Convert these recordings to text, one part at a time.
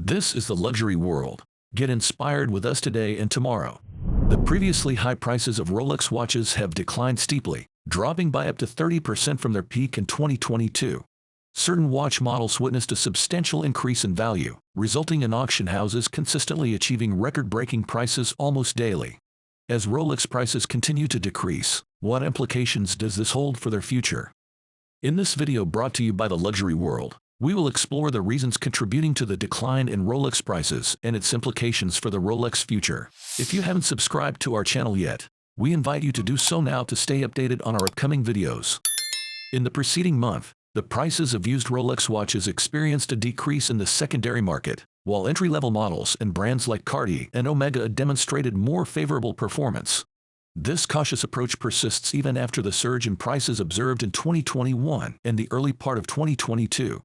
This is the luxury world. Get inspired with us today and tomorrow. The previously high prices of Rolex watches have declined steeply, dropping by up to 30% from their peak in 2022. Certain watch models witnessed a substantial increase in value, resulting in auction houses consistently achieving record-breaking prices almost daily. As Rolex prices continue to decrease, what implications does this hold for their future? In this video brought to you by the luxury world, we will explore the reasons contributing to the decline in Rolex prices and its implications for the Rolex future. If you haven't subscribed to our channel yet, we invite you to do so now to stay updated on our upcoming videos. In the preceding month, the prices of used Rolex watches experienced a decrease in the secondary market, while entry-level models and brands like Cartier and Omega demonstrated more favorable performance. This cautious approach persists even after the surge in prices observed in 2021 and the early part of 2022.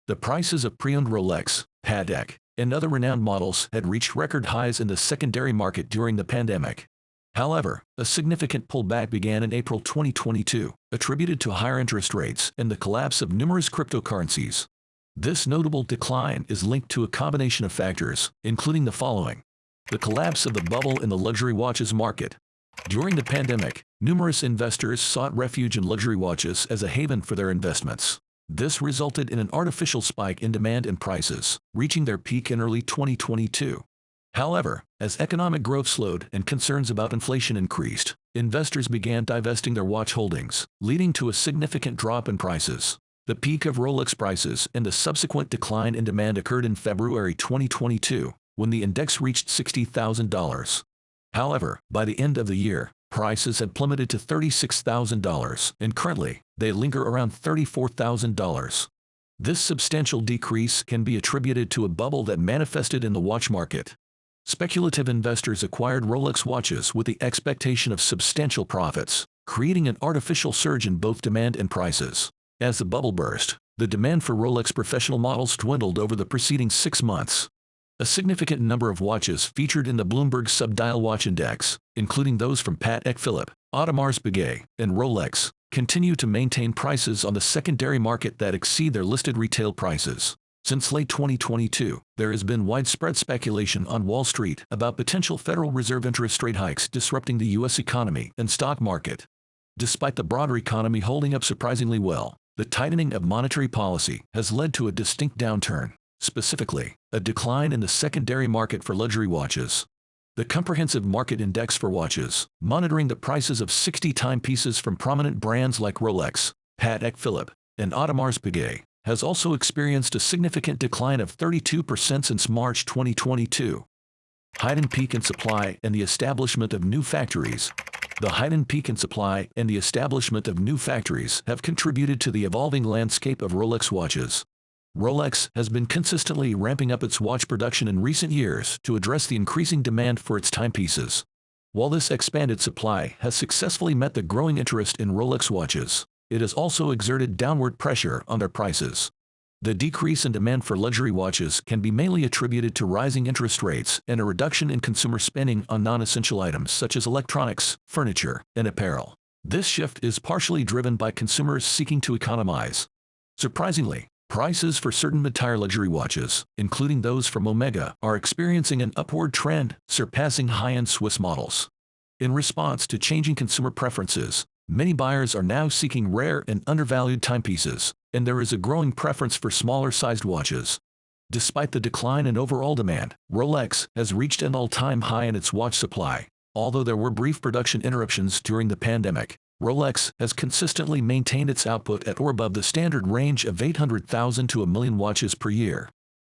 The prices of pre-owned Rolex, Patek, and other renowned models had reached record highs in the secondary market during the pandemic. However, a significant pullback began in April 2022, attributed to higher interest rates and the collapse of numerous cryptocurrencies. This notable decline is linked to a combination of factors, including the following: the collapse of the bubble in the luxury watches market. During the pandemic, numerous investors sought refuge in luxury watches as a haven for their investments. This resulted in an artificial spike in demand and prices, reaching their peak in early 2022. However, as economic growth slowed and concerns about inflation increased, investors began divesting their watch holdings, leading to a significant drop in prices. The peak of Rolex prices and the subsequent decline in demand occurred in February 2022, when the index reached $60,000. However, by the end of the year, prices had plummeted to $36,000, and currently, they linger around $34,000. This substantial decrease can be attributed to a bubble that manifested in the watch market. Speculative investors acquired Rolex watches with the expectation of substantial profits, creating an artificial surge in both demand and prices. As the bubble burst, the demand for Rolex professional models dwindled over the preceding 6 months. A significant number of watches featured in the Bloomberg Sub-Dial Watch Index, including those from Patek Philippe, Audemars Piguet, and Rolex, continue to maintain prices on the secondary market that exceed their listed retail prices. Since late 2022, there has been widespread speculation on Wall Street about potential Federal Reserve interest rate hikes disrupting the U.S. economy and stock market. Despite the broader economy holding up surprisingly well, the tightening of monetary policy has led to a distinct downturn. Specifically, a decline in the secondary market for luxury watches. The Comprehensive Market Index for Watches, monitoring the prices of 60 timepieces from prominent brands like Rolex, Patek Philippe, and Audemars Piguet, has also experienced a significant decline of 32% since March 2022. Heightened peak in supply and the establishment of new factories. The heightened peak in supply and the establishment of new factories have contributed to the evolving landscape of Rolex watches. Rolex has been consistently ramping up its watch production in recent years to address the increasing demand for its timepieces. While this expanded supply has successfully met the growing interest in Rolex watches, it has also exerted downward pressure on their prices. The decrease in demand for luxury watches can be mainly attributed to rising interest rates and a reduction in consumer spending on non-essential items such as electronics, furniture, and apparel. This shift is partially driven by consumers seeking to economize. Surprisingly, prices for certain mid-tier luxury watches, including those from Omega, are experiencing an upward trend, surpassing high-end Swiss models. In response to changing consumer preferences, many buyers are now seeking rare and undervalued timepieces, and there is a growing preference for smaller-sized watches. Despite the decline in overall demand, Rolex has reached an all-time high in its watch supply. Although there were brief production interruptions during the pandemic, Rolex has consistently maintained its output at or above the standard range of 800,000 to 1 million watches per year.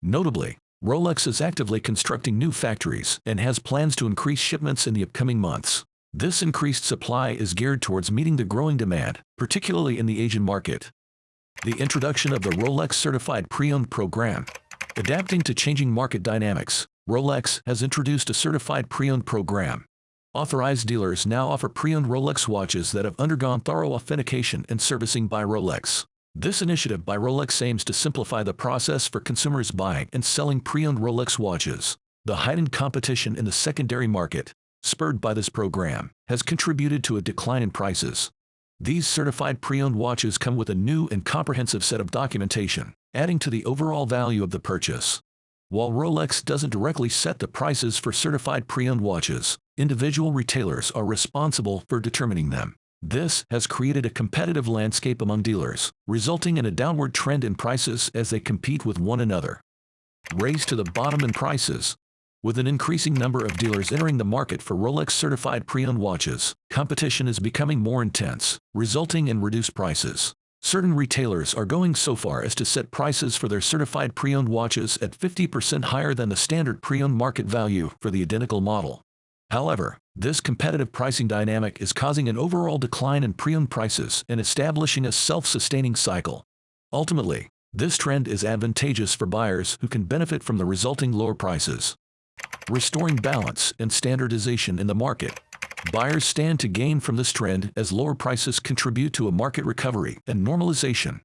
Notably, Rolex is actively constructing new factories and has plans to increase shipments in the upcoming months. This increased supply is geared towards meeting the growing demand, particularly in the Asian market. The introduction of the Rolex Certified Pre-Owned program. Adapting to changing market dynamics, Rolex has introduced a certified pre-owned program. Authorized dealers now offer pre-owned Rolex watches that have undergone thorough authentication and servicing by Rolex. This initiative by Rolex aims to simplify the process for consumers buying and selling pre-owned Rolex watches. The heightened competition in the secondary market, spurred by this program, has contributed to a decline in prices. These certified pre-owned watches come with a new and comprehensive set of documentation, adding to the overall value of the purchase. While Rolex doesn't directly set the prices for certified pre-owned watches, individual retailers are responsible for determining them. This has created a competitive landscape among dealers, resulting in a downward trend in prices as they compete with one another. Race to the bottom in prices. With an increasing number of dealers entering the market for Rolex certified pre-owned watches, competition is becoming more intense, resulting in reduced prices. Certain retailers are going so far as to set prices for their certified pre-owned watches at 50% higher than the standard pre-owned market value for the identical model. However, this competitive pricing dynamic is causing an overall decline in pre-owned prices and establishing a self-sustaining cycle. Ultimately, this trend is advantageous for buyers who can benefit from the resulting lower prices. Restoring balance and standardization in the market. Buyers stand to gain from this trend as lower prices contribute to a market recovery and normalization.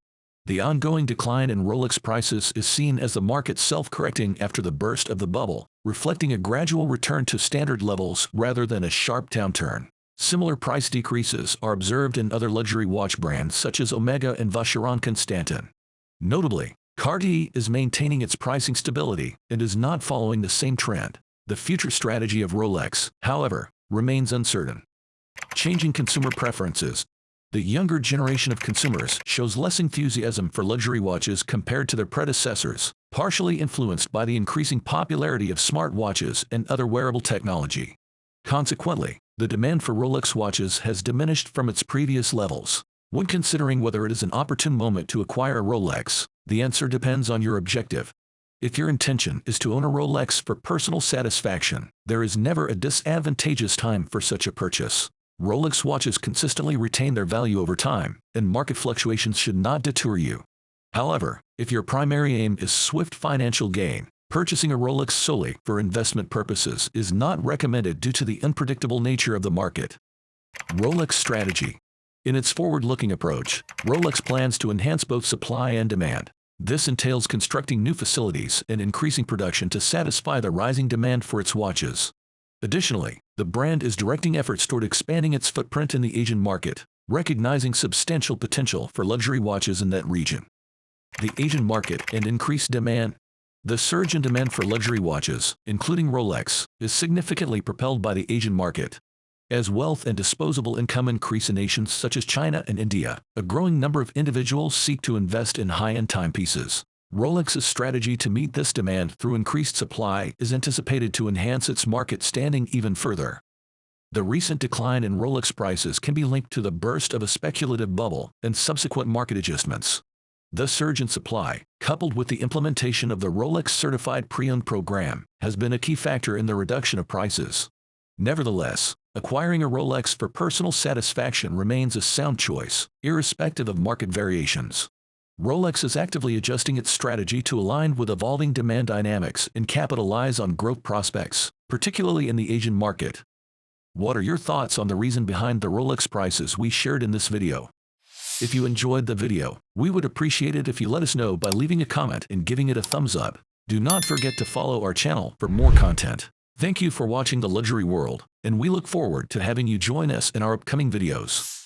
The ongoing decline in Rolex prices is seen as the market self-correcting after the burst of the bubble, reflecting a gradual return to standard levels rather than a sharp downturn. Similar price decreases are observed in other luxury watch brands such as Omega and Vacheron Constantin. Notably, Cartier is maintaining its pricing stability and is not following the same trend. The future strategy of Rolex, however, remains uncertain. Changing consumer preferences. The younger generation of consumers shows less enthusiasm for luxury watches compared to their predecessors, partially influenced by the increasing popularity of smartwatches and other wearable technology. Consequently, the demand for Rolex watches has diminished from its previous levels. When considering whether it is an opportune moment to acquire a Rolex, the answer depends on your objective. If your intention is to own a Rolex for personal satisfaction, there is never a disadvantageous time for such a purchase. Rolex watches consistently retain their value over time, and market fluctuations should not deter you. However, if your primary aim is swift financial gain, purchasing a Rolex solely for investment purposes is not recommended due to the unpredictable nature of the market. Rolex strategy. In its forward-looking approach, Rolex plans to enhance both supply and demand. This entails constructing new facilities and increasing production to satisfy the rising demand for its watches. Additionally, the brand is directing efforts toward expanding its footprint in the Asian market, recognizing substantial potential for luxury watches in that region. The Asian market and increased demand. The surge in demand for luxury watches, including Rolex, is significantly propelled by the Asian market. As wealth and disposable income increase in nations such as China and India, a growing number of individuals seek to invest in high-end timepieces. Rolex's strategy to meet this demand through increased supply is anticipated to enhance its market standing even further. The recent decline in Rolex prices can be linked to the burst of a speculative bubble and subsequent market adjustments. The surge in supply, coupled with the implementation of the Rolex Certified Pre-Owned program, has been a key factor in the reduction of prices. Nevertheless, acquiring a Rolex for personal satisfaction remains a sound choice, irrespective of market variations. Rolex is actively adjusting its strategy to align with evolving demand dynamics and capitalize on growth prospects, particularly in the Asian market. What are your thoughts on the reason behind the Rolex prices we shared in this video? If you enjoyed the video, we would appreciate it if you let us know by leaving a comment and giving it a thumbs up. Do not forget to follow our channel for more content. Thank you for watching The Luxury World, and we look forward to having you join us in our upcoming videos.